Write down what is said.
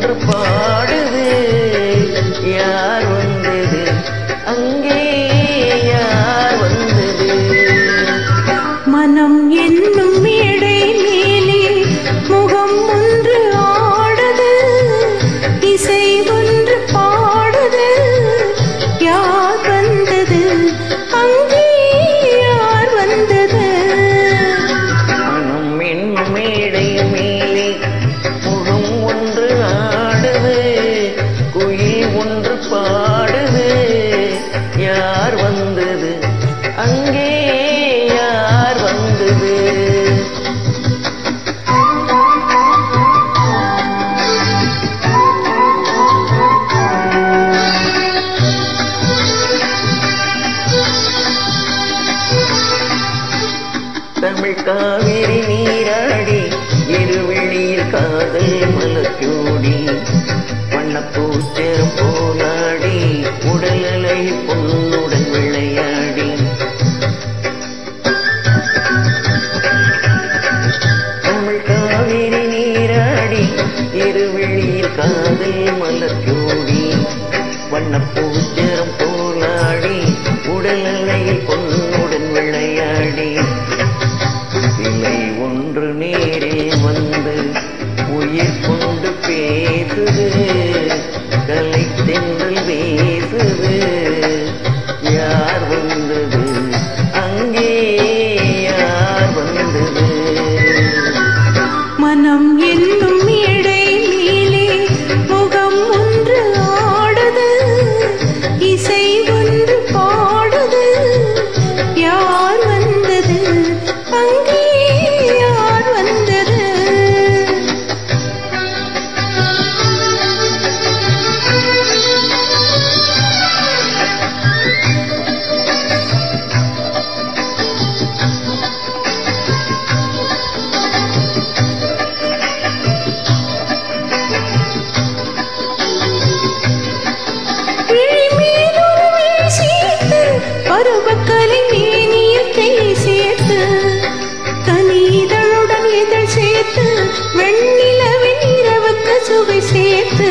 ஒன்று பாடுது யார் வந்தது அங்கே யார் வந்தது மனம் என்னும் மேடை மேலே முகம் ஒன்று ஆடுது இசை ஒன்று பாடுது யார் வந்தது அங்கே யார் வந்தது மனம் என்னும் மேடை மேலே முகம் ஒன்று ஆடுது குயில் ஒன்று பாடுது யார் வந்தது அங்கே யார் வந்தது தமிழ் காவிரி நீராடி இருவெளியில் காதல் மலச்சூடி வண்ணப்பூச்சரம் போலாடி உடலலை பொன்னுடன் விளையாடி தமிழ் காவிரி நீராடி இருவெளியில் காதல் மலச்சூடி வண்ணப்பூச்சரம் போலாடி உடலலையில் பொன்னுடன் விளையாடி சிலை ஒன்று நேரே வந்து உயிர் கொண்டு பேசுது கலை தென்றல் பேசுது யார் வந்தது அங்கே யார் வந்தது மனம் என்னும் மேடை மேலே முகம் ஒன்று ஆடுது இசை ஒன்று பாடுது யார் வந்தது அங்கே யார் வந்தது பருவக்கலை மேனியில் கை சேர்த்து தனி இதழுடன் இதழ் சேர்த்து வெண்ணிலவின் இரவுக்கு சுவை சேர்த்து